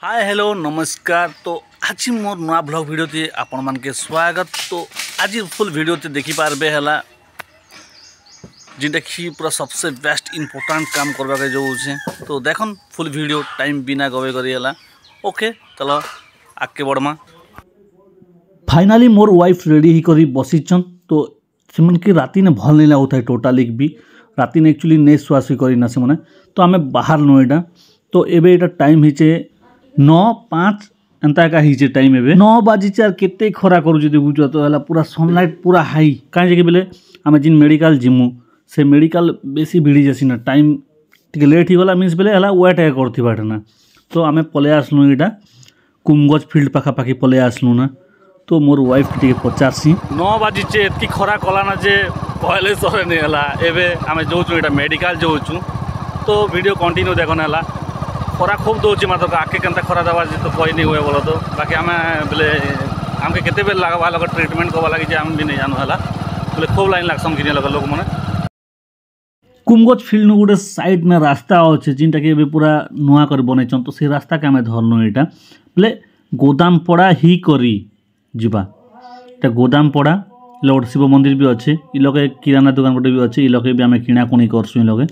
Hi hello नमस्कार। तो आज मोर नया ब्लॉग वीडियो थे आपण मान के स्वागत। तो आज फुल वीडियो ते देखि पारबे हला जिनटा कि पूरा सबसे बेस्ट इंपोर्टेंट काम करबा के जो छे। तो देखन फुल वीडियो टाइम बिना गवे करी हला। ओके चलो आगे बढ़मा। फाइनली मोर वाइफ रेडी ही करी बसीचन। तो सेमन के राती ने भल नहीं लागुता है टोटाली भी राती ने एक्चुअली नहीं सुआसी करी ना से मने। तो आमे बाहर नोएडा। तो एबे एटा टाइम हिचे 9:05 एंता का हिचे टाइम एबे 9 बाजी आर केते खरा करू जे देखु तो हला पूरा सनलाइट पूरा हाई काहे जे बेले आमे जिन मेडिकल जिमु से मेडिकल बेसी भिड़ी जसी ना टाइम टिके लेट ही गला मींस बेले हला वेट है करथि बाटना। तो आमे पले आसलु एटा कुमगज फील्ड पाखा पाखी पले आसलु ना। तो मोर वाइफ टिके 85 9 बाजी एतकी खरा कला ना जे पहले सरे नहीं हला। एबे आमे जोचु एटा मेडिकल जोचु। तो वीडियो कंटिन्यू देखन हला। खरा खूब दौर मात्र आगे के खरा दवा तो कही नहीं हुए बोलो। तो बाकी आम बोले आमके केते बेल लगवा लगे ट्रिटमेंट करवा लगे आम भी नहीं जानू है बोले खूब लाइन लागसन कि लगे लोक मैंने। कुमगज फील्ड गोटे साइड में रास्ता अच्छे जिनटा कि पूरा नुआ कर बनईन। तो से रास्ता के आम धरनु यहाँ बोले गोदाम पड़ा ही करी जीवा ये गोदाम पड़ा गोटे शिव मंदिर भी अच्छे। इ लगे किराना दुकान गोटे भी अच्छे। इ लगे भी आम किणाकुणी करसु। लगे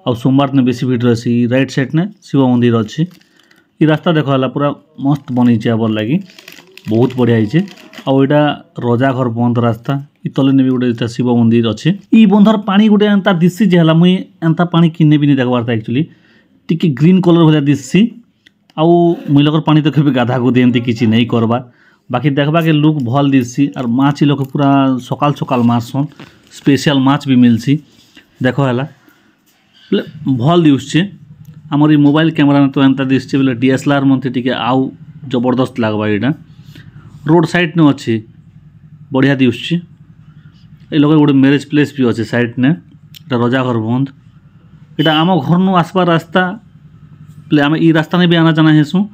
और सोमवार ने बेसी भीड़ रही। राइट साइड ने शिव मंदिर अच्छी। ये रास्ता देख है पूरा मस्त बनी आबर लगी बहुत बढ़िया है। आईटा रजा घर बंद रास्ता इ तले ने भी गोटे शिव मंदिर अच्छे। इ बंधर पानी गोटे एंता दिसी जे हला मुई एंता पानी किने भी नहीं देखबार था एक्चुअली टिके ग्रीन कलर भलिया दिसी। आउ मुई लोकर पानी तो केबे गाधा गुधी एमती किछि नहीं करबा। बाकी देखबा के लुक भल दिसी और माछ इ लोग पूरा सकाल सकाल मारसन स्पेशल माछ भी मिलसी देखो हला भल दिशे। आमर ये मोबाइल कैमरा तो एंता दिशे बोले DSLR मंथे टिके आउ जबरदस्त लगवा। यहाँ रोड साइड ने अच्छे बढ़िया दिशे। ये लोग गोटे मैरेज प्लेस भी अच्छे साइड ने रजा घर बंद। यहाँ आम घर नु आसबार रास्ता बोले आम ई रास्ता ने भी आना जाना हेसु।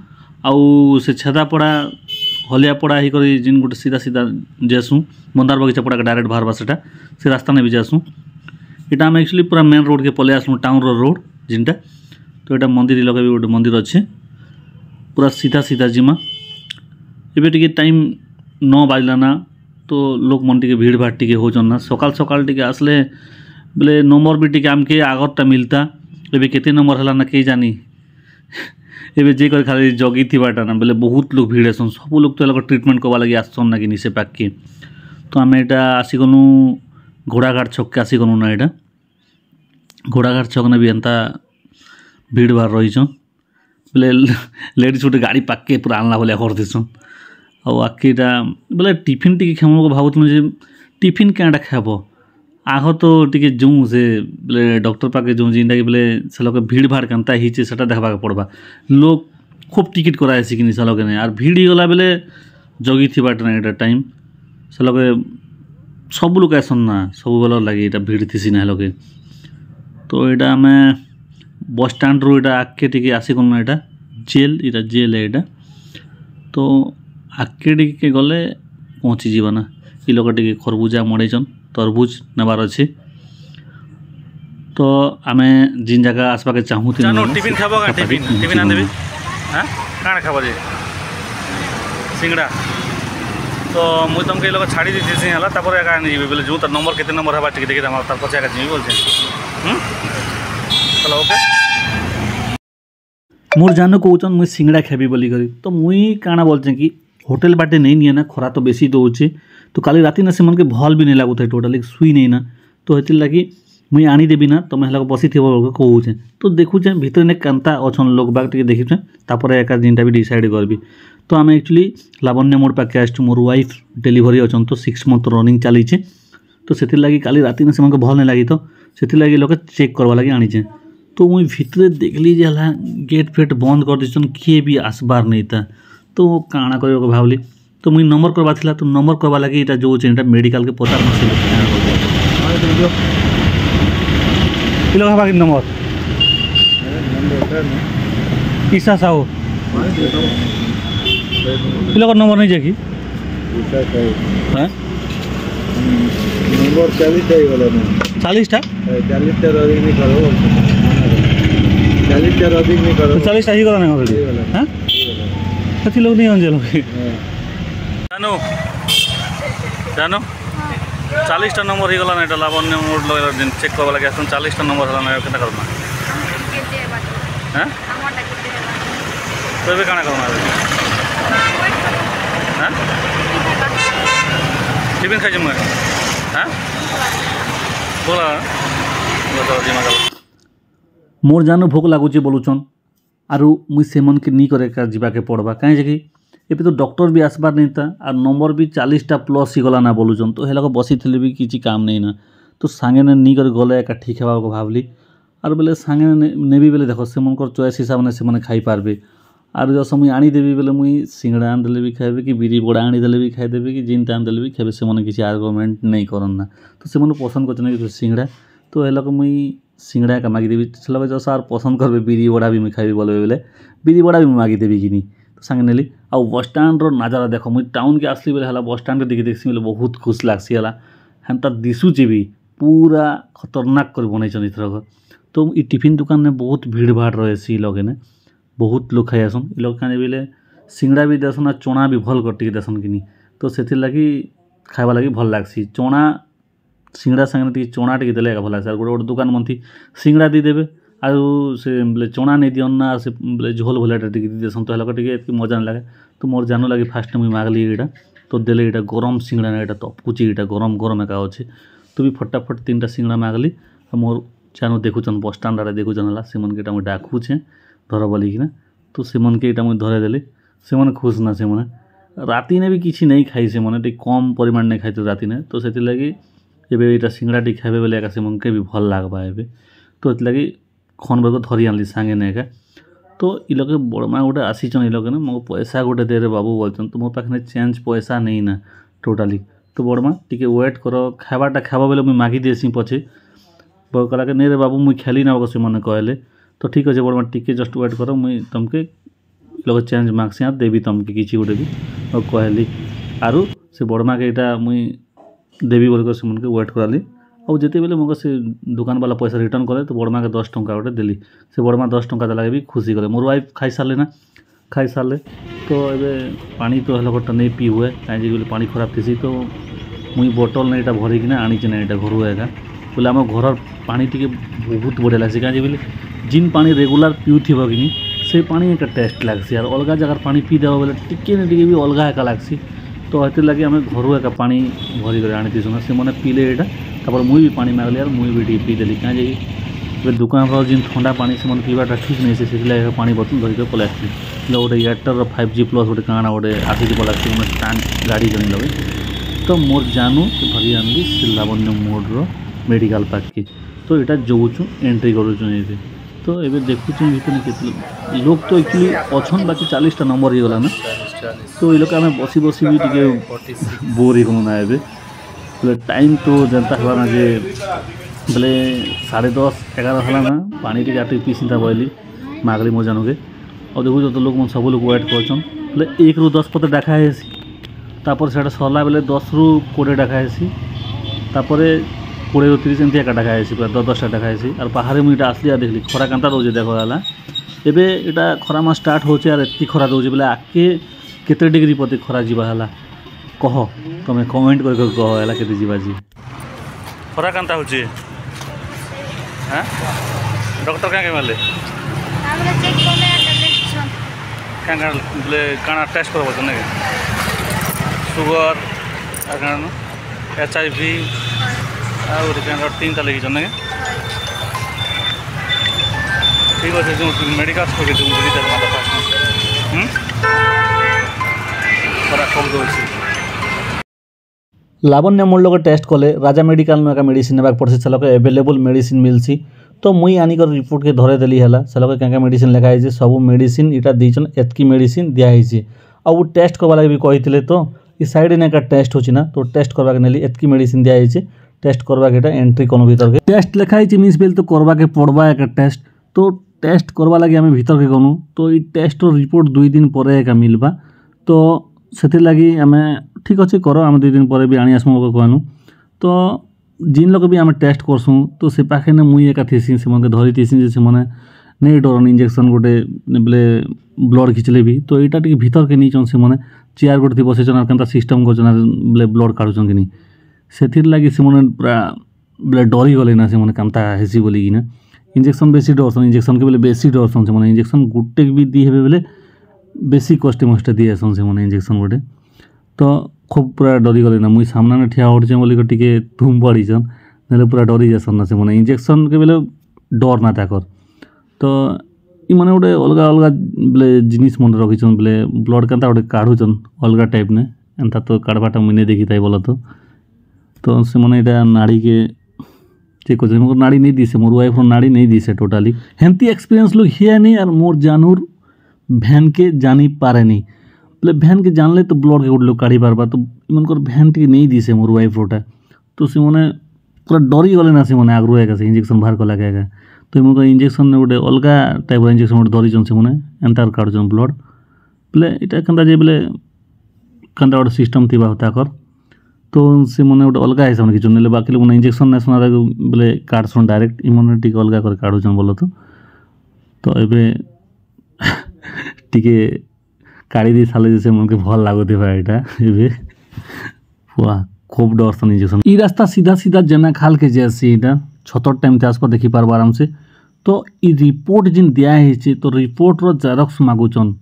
आउ से छेदापड़ा हलियापड़ा ही करी जिन गोटे सीधा सीधा जेसु मंदार बगीचा पड़ा के डायरेक्ट बाहर बासटा से रास्ता ने भी जासु। यहाँ आम एक्चुअली पूरा मेन रोड के पले आसलु टाउन रोड जिनटा। तो यहाँ मंदिर लगे भी गोटे मंदिर अच्छे पूरा सीधा सीधा जिमा। एबे टिके टाइम 9 बाजला ना। तो लोक मन टिके भीड़ भाड़ टिके होचन ना सकाल सकाल टिके आसले बोले नंबर भी टिके आमके आगरटा मिलता। एबे केते नंबर हला ना के जानी एबे जे कर खाली जगी थिबाटा ना बोले बहुत लोग भीड़ आसन सब लोग तो लोग ट्रिटमेंट करवा लगी आसन ना कि निसे पाक के। तो आम एटा आसीगनु घोड़ाघाट छक के आसीगनु ना। यहाँ घोड़ाघाट छक ने भी एंता भीड़ भाड़ रही बोले लेडीज गोटे गाड़ी पाके पूरा आनला भाया कर देसन। आखिटा बोले टिफिन टी खेम को भावुँ जे टिफिन क्या खाब आग तो टी जो से बोले डॉक्टर पाके जो जिनटा कि बोले से लोग भीड़ भाड़ केनता हिचे से देखा पड़वा। लोग खूब टिकेट कराए कि से लोग और भीड़ गला बेले जगी थी ना टाइम से लोग सब लोग आसन ना सब बेल लगे यहाँ भीड़ थी ना लगे। तो यहाँ आम बस स्टाण्ड रू यहाँ आगे टी आसीगल यहाँ जेल यहाँ जेल है यहाँ। तो आगे टी गले पहुँची जावा ना। ये लोग टी खरबूजा मड़ेचन तरबुज नेबार अच्छे। तो आम जिन जगह आसपा के चाहूँ टिफिन खाबो टिफिन टिफिन आने हाँ काण खाबो जे सिंगड़ा। तो मुझे तुमके लोग छाड़ी दी थी है बोले जो तर नंबर केते नंबर है देखिए तार पचे आगे जी बोल चलो ओके। मोर जान कौन मुई सिंगड़ा खेबी बोली करी। तो मुई काଣା बोलचे कि होटल बाटे नहीं निए ना खरा तो बेसी दौचे। तो काली राती ना से मन के भल भी नहीं लगुता टोटाली सुई नहीं ना। तो हेतिर लगी मुई आनी देवी ना तुम हेल्ला बसी थे कहूचे। तो देखुचे भितर ने केनता अच्छन लोग बाग टे देखुचे तापर एका जिनटा भी डिसाइड करबी। तो आम एक्चुअली लावण्य मोड़ पाके आसु मोर वाइफ डेलीवरी अच्छन। तो 6 मंथ रनिंग चलीचे। तो से लगी काली राती ना से मन के भल नहीं लगी। तो से लगी लोग चेक करवा लगी आनीचे। तो मुई भितर देखली जे गेट फेट बंद कर दीछन किए भी आसबार नहीं था। तो काଣା कर भावली। तो मुई नंबर करवा थिला। तो नंबर करवा लगी यहाँ जो मेडिकल के पता नंबर ईसा साहू लोग नंबर नहीं जाए कि नंबर 40 टा 40 अधिक नहीं करो 40 ही करो ना। कति लोग नहीं अंजे लोग जानू जानू 40टा नंबर हो गला ना लावण्य मोड दिन चेक करवा लगे 40टा नंबर है ना केटा करना हाँ तो भी काना करना हाँ टिफिन खाई मैं हाँ बोला मोर जानो भोक लगुच बोलुचन आरु मुई सेमन के नी करे जाके पड़वा कहीं कि एबे तो डॉक्टर भी आसबार नहीं था और नंबर भी 40टा प्लस ही गला ना बोलुचन तो हेला बसी थे भी किसी काम नहीं ना तो सांगे ने नी कर गले एका ठीक है भावली और बोले सांगे ने भी बोले देखो सेमन चॉइस हिसाब से खाई पार्बे और जस मुई आनीदेवी बोले मुई सिंगड़ा आनीदे भी खाइबे कि बिरी बड़ा आनीदे भी खाईदेवी कि जिनटा आनीदे भी खाइबे से किसी आर्गुमेंट नहीं करन ना तो से पसंद कर सिंगड़ा तो हेला मुई सिंगड़ा का मागिदेवी से जस आर पसंद करबे बिरी बड़ा भी मुई खाइबे बोले बोले बिरी बड़ा भी मागिदेवी कि तो सांगे नेली आ बसस्टाण्ड नजारा देख मुई टाउन के आसली बोले है बसस्टाण्ड के देखी बोले बहुत खुश लगसी है हेन्ता दिशुचे भी पूरा खतरनाक कर बनईन इथरक तो ये टिफिन दुकान में बहुत भीड़ भाड़ रहे लगे ने बहुत लोग खाई आसन ये लोग खाने बोले सिंगड़ा भी देसन और चना भी भल कटिके देसन कि तो से लगी खावा लगी भल लगसी चना सिंगड़ा संगे चना टी देले भल लगे गोटे गोटे दुकान मन सिंगड़ा दीदेवे आउ से बोले चना नहीं दियन ना से बोले झोल भलिया टी देसन तो हेल्ला मजा नहीं लगे तो मोर जान लगे फास्ट मुझे मागली यहाँ तो देले यहाँ गरम सिंगड़ा ना यहाँ तपकुची यहाँ गरम गरम एका अच्छे तो भी फटाफट 3टा सिंगड़ा मागली मोर जानो देखुचन बसस्टाण्ड आड़े देखुचन है से मुझे डाकुचे धर बोलिकिना तो से मुझे धरे देली से खुश ना से राति ने भी किसी नहीं खाई से कम परिमाण नहीं खाई राति ने तो से लगी ये सिंगड़ा टी खाइबे बोले एका से के भी भल लगवा ए तो लगी खन बेग धरी आनली सांगे ने एका तो इलोके बड़मा गोटे आसीचन इलोके ना मो पैसा गोटे दे रे बाबू बोलचन तो मो पाखे चेंज पैसा नहीं ना टोटाली तो बड़मा टिके वेट कर खावाटा खावा बेले मुझे मागी देसी पछे कहला के नहीं रे बाबू मुझे खेली ना से मैंने कहले तो ठीक अच्छे बड़मा टिके जस्ट वेट कर मुझे तुमके लोग चेंज मागसी हाँ देवी तुमके किसी गोटे भी और कहली आरु से बड़मा के यहाँ मुई देवी बोल से मन के वेट कराली और जिते बेले मग से दुकान वाला पैसा रिटर्न करे तो बड़मा के 10 टंका गोटे देली से बड़मा 10 टंका देला भी खुशी कले मोर वाइफ खाई सारे ना खाई सारे तो ये पानी तो हेल्ला नहीं पी हुए कहीं पानी खराब थी तो मुई बोतल नहीं यहाँ भरिकिना आनी ना यहाँ घर एका बोले आम घर पानी टी बहुत बढ़िया लगे कहीं बोले जिन पानी रेगुलर पिउथब कि से पानी एक टेस्ट लगसी और अलग जगह पानी पी देव बोले टिके न टिके भी अलग एका लगसी तो ये लगे आम घर एका पानी भरिक आनी ना से मैंने पीले यहाँ तापर मुई भी पानी मागली और मुई भी पी देली कहीं दुकान जिन ठंडा पानी से मन पीवाटा ठीक नहीं से पानी बोतल धरिक पलि आसली गोटे एयरटेल 5G प्लस गोटे काଣା गोटे आसी पलि स्टांड गाड़ी जन लगे तो मोर जानू धरी आनली से लावण्य मोड़ मेडिकल पार्क की तो यहाँ जोचु एंट्री करुचु ये तो ये देखुचे भर लोग तो एक्चुअली अच्छन बाकी 40टा नंबर ही गला ना तो ये लोग आम बसी बसी भी टे बोर ही ना ए बोले टाइम तो जनता है ना जे बोले 10:30-11 है ना पानी टी आटे पी सीधा बोली मागली मो जानू के और देखो तो लोग मन सब लोग वेट कर बोले 1 ରୁ 10 पते डाकाई तापर से सरला बेले 10 ରୁ 20 डाकाई तापर 20 ରୁ 30 एमती एका डाकाई पूरा 10-10टा डाकाई और बाहर मुझे आसली देखली खरा कांता दौजे देख है एबे यहाँ खरा मास स्टार्ट होचे और एति खरा दौजे बोले आके केते डिग्री पते खरा जीवा है कह तुम कमेंट कर कह है के जीवा जी खरा कांता होचे हाँ डॉक्टर क्या मारे क्या बोले काना टेस्ट कर ना सुगर HIV और 3टा लगी ना ठीक अच्छे जो मेडिकल स्टोर के लावण्य मोड़ लोग टेस्ट कले राजा मेडिकल में मेडिसिन नेबाक पड़े से एवेलेबल मेडिसिन मिलसी तो मुई आनिक रिपोर्ट के धरे देली है से क्या मेडिसिन लिखाई सब मेडिसिन यहाँ दीचन एतकी मेडिसिन दिखाई आउ टेस्ट करवा लगे भी कही तो ये साइड ने का टेस्ट होची ना तो टेस्ट करवा के नेली एतकी मेडिसिन दिखाई टेस्ट करवा के एंट्री कोनो भीतर के टेस्ट लिखाई मीन्स बेल तो करवा के पड़वा एक टेस्ट तो टेस्ट करवा लगे आम भीतर के गनु तो ये टेस्ट रिपोर्ट 2 दिन पर एका मिलवा तो से लगी आम ठीक अच्छे कर आम 2 दिन पर भी आनी आसमु कहनु तो जिन लोग भी आम टेस्ट करसूँ तो से पाखे ने मुई एका थीसी से मन धरी थीसी से मैंने नहीं डरन इंजेक्शन गोटे बोले ब्लड खिंचले भी तो यहाँ टे भीतर के नहीं से मैंने चेयर गोटे बसैन और क्या सिस्टम कर बोले ब्लड काढ़ुन कि नहीं से लगे से पूरा बोले डरी गले ना से मैंने कमता हेसी बोलिकिना इंजेक्शन बेसी डरसन इंजेक्शन के बोले बेसी डरसन से मैंने इंजेक्शन गुटे भी दी हे बोले बेसी कष्टे मष्टे दी आसन से मैंने इंजेक्शन गोटे तो खूब पूरा डरी गले ना मुई सामने ठिया उठे बोलिक टे धूम पड़ीसन ना पूरा डरी जासन ना से मैंने इंजेक्शन के बोले डर ना ताकर तो इ मैंने गोटे अलग अलग बोले जिनिस मन रखीन बोले ब्लड के गोटे काढ़ुन अलग टाइप ने एंता तो काढ़वाटा मुझे नहीं देखी था बोला तो से मैंने यहाँ नाड़ी के चेक कर मोर नाड़ी नहीं दिसे मोर वाइफ नाड़ी नहीं दिसे टोटाली हेंती एक्सपीरियंस लोग हिया नहीं और मोर जानूर भैन के जानी पारे नहीं बोले भैन के जानले तो ब्लड के गोटे लोग काढ़ी पार्बा तो मन भैन टी नहीं दिसे मोर वाइफ रोटा तो से मैंने पूरा डरी गले ना से मैंने आग्रह है से इंजेक्शन बाहर कला क्या तो मुझे इंजेक्शन गोटे अलग टाइप इंजेक्शन गोटे धरीचन से मैंने एंता काढ़ुन ब्लड बोले यहाँ क्या बोले क्या गोटे सिस्टम थी ताकर तो से मैंने गोटे अलग हिसाब से कि बाकी लोग इंजेक्शन ना सुना बोले काढ़सन डायरेक्ट इमने टी अलग कर काढ़ुन बोल तो ये टी काढ़ी दी साले जैसे मन के भल लगुते यहाँ वाह खूब डरसन इंजेक्शन ई रास्ता सीधा सीधा जेना खाल के जैसे यहाँ 76 टाइम आसपा देखी पार्ब आराम से तो ई रिपोर्ट जिन दिखाई तो रिपोर्ट रो जेरक्स मागुचन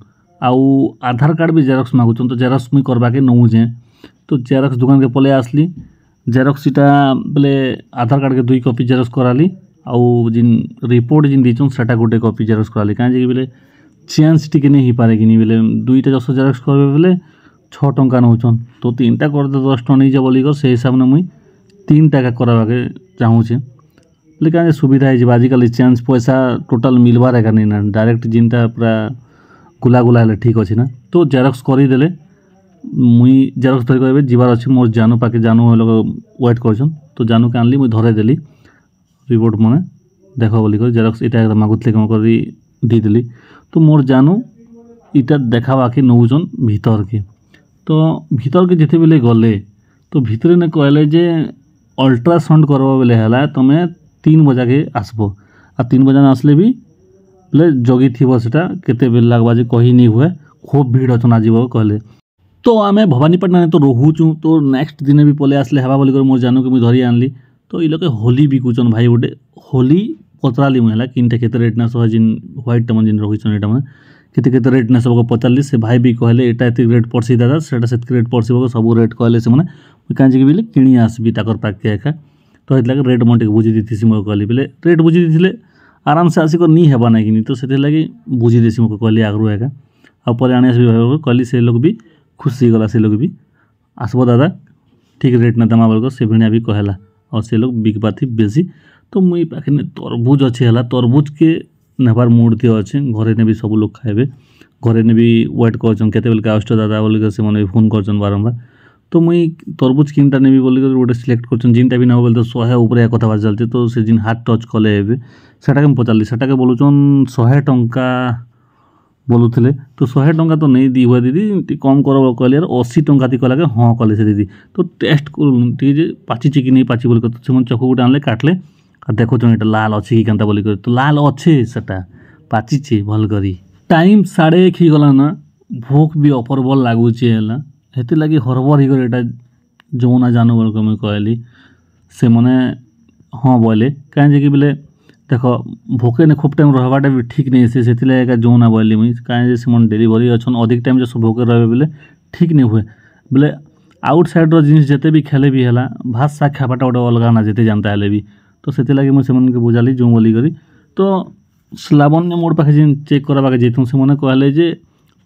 आउ आधार कार्ड भी जेरक्स मागुचन तो जेरक्स मुई करवा के नौ जे तो जेरक्स दुकान के पले आसली जेरक्स इटा बोले आधार कार्ड के 2 कॉपी जेरक्स कराली आउ जिन रिपोर्ट जिन दीचन सेटा गोटे कॉपी जेरक्स कराली कहीं बोले चेंज टी नहीं पारे कि नहीं बोले 2टा जस जेरक्स करबे बोले 6 टंका नौचन तो 3टा कर दे 10 टका नहीं जा बोलिक से हिसाब ने मुई 3 टाका करवाके चाहूँचे बोले क्या सुविधा है आजिकल चेंज पैसा टोटाल मिलबार है नहीं ना डायरेक्ट जिनटा पूरा गुला गुला है ठीक अच्छे ना तो जेरक्स करदेले मुई जेरक्स धरिक जीवार अच्छे मोर जानू पाके जानू वेट कर तो जानू के आनली मुई धरे देली रिपोर्ट मैंने देख बोलिक जेरक्स यहाँ मागुले कम दीदेली तो मोर जानू इटा देखावाके नौचन भीतर के तो भीतर के जिते बेले गले तो भितर ने कहले जे अल्ट्रासाउंड करवा बेले है तुम्हें 3 बजा के आसबो आ 3 बजा आसले भी बोले जगी थी सेटा केते बेल लगवा जे कही नहीं हुए खूब भीड़ अच्छन आज कहले तो आम भवानीपाटना तो रोचु तो नेक्स्ट दिन भी पले आसले हवा बोलिक मोर जानू के मुझे धरी आनली तो ये लोग होली बिकुचन भाई गोटे होली पचराली मुझे किनटे केते रेट ना सह जिन ह्वाइट टमन जिन रखीन यहाँ केते केते रेट ना सबको पचारि से भाई भी कहले यहाँ एत रेट पड़सी दादा से रेट पड़स सब रेट कहले से मैंने कहीं बोले कि आसबी ताकर पाके एका तो ये रेट मन टे बुझी दी मैं कहली बोले रेट बुझी दी आराम से आसिक नहीं हेबा ना कि तो से लगे बुझी देसी मैं कहली आग्रह एका आपर आने कहली से लोग भी खुशी गला से लोग भी आसब दादा ठीक रेट ना दमा बोल से भिणिया भी कहला और से लोग बिकबा थी बेसी तो मुई पाखे तरबुज अच्छे है तरबुज के नेबार मूड थी अच्छे घरे ने भी सब लोग खाइबे घरे ने भी वेट कर आस्ट दादा बोलिक से मैंने फोन कर बारंबार तो मुई तरबुज किनटा नेबी बोलिक गोटे सिलेक्ट कर जिनटा भी ना बोलते 100 ऊपर कथा चलते तो से जिन हाथ टच कले सेटा के पचारि सेटा के बोलुचन 100 टंका बोलुले तो 100 टंका तो नहीं दी हुए दीदी कम कर कहले 80 टंका थी कहला हाँ कहले से दीदी तो टेस्ट कर पाचिचे कि नहीं पाची बोलिक तो चकु गोटे आनले काटले और देखो ये लाल अच्छे कि क्या बोलिक तो लाल अच्छे सेटा पाचिचे भल करी टाइम 1:30 ही गला ना भोक भी अप्रबल लगुचे है हेती लगी हरबर ही कर जो ना जानू बोल मुझे कहली से मैंने हाँ बोले कहीं कि बोले देख भोके ने खूब टाइम रहवाटा भी ठीक नहीं से लगे जो ना बोली मुई कहीं से मन डेलीवरी अच्छन अधिक टाइम जो भोके रहे बोले ठीक नहीं हुए बोले आउटसाइड जिन जिते भी खेले भी है भात शाग खावाटा गोटे अलग ना जिते जानता है भी तो से लगे मुझे बुझाली जो बोली करी तो लावण्य मोर पाखे जिन चेक करवाके जेतु से मैंने कहले जे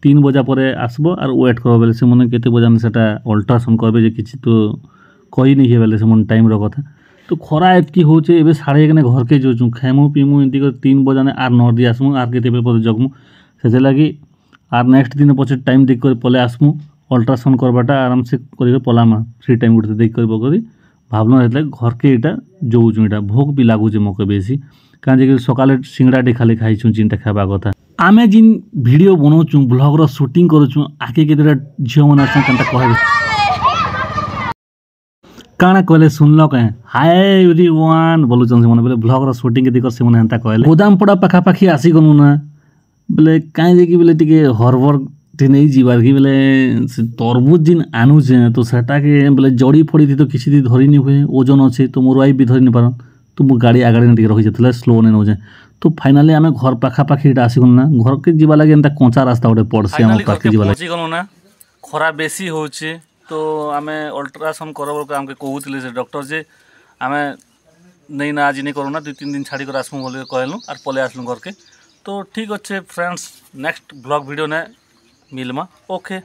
3 बजा पर आसब और वेट कर बोले से मैंने केते बजा से अल्ट्रासाउंड करबे किसी तो कही नहीं बोले से मन टाइम कथा तो खरा एतकी हो 1:30 घर के जो खाइमु पीमु एमती 3 बजाने आर नदी आसमु आर के जगमु से लगी आर नेक्स्ट दिन पचे टाइम देख कर पले आसमु अल्ट्रासाउंड करवाटा आराम से कर पलामा फ्री टाइम गोटे देख कर भावना रहता घर के यहाँ जोचु यहाँ भोक भी लगुचे मके बेसी कहीं सकाले सिंगड़ा खाली खाई जिनटा खावा कथा आमे जिन वीडियो बनाऊँ ब्लॉग शूटिंग करुँ आगे के झील मैंने कह काଣା कहले सुनल कहे हाय एवरीवन बोलुचन से मन बोले ब्लॉग रो शूटिंग के दिकर से मन हेंता कहले गोदाम पड़ा पाखा पाखी आसी गनु ना बोले काई जे कि बोले टिके हरबर टे नहीं जीवार की बोले तरबुज जिन आनु छे तो सेटा के बोले जड़ी फड़ी थी तो किसी दी धरी नहीं हुए ओजन अच्छे तो मोर वाइफ भी धरी नहीं पारन तो मो गाड़ी आगाड़ी नहीं रही जाता स्लो ने नौ तो फाइनाली आम घर पाखापाखी आसी गलु ना घर के जीवा लगे एंता कंचा रास्ता गोटे पड़सी आम पाखे जीवा लगे गलु ना खरा बेसी होचे तो आम अल्ट्रासाउंड कर आमके कहूले से डॉक्टर जे आम नहीं ना आज नहीं करूँ ना 2-3 दिन छाड़ी कर आसमु बोले कहलु और पले आसलु घर के तो ठीक अच्छे फ्रेंड्स नेक्स्ट ब्लॉग वीडियो ने मिलमा ओके।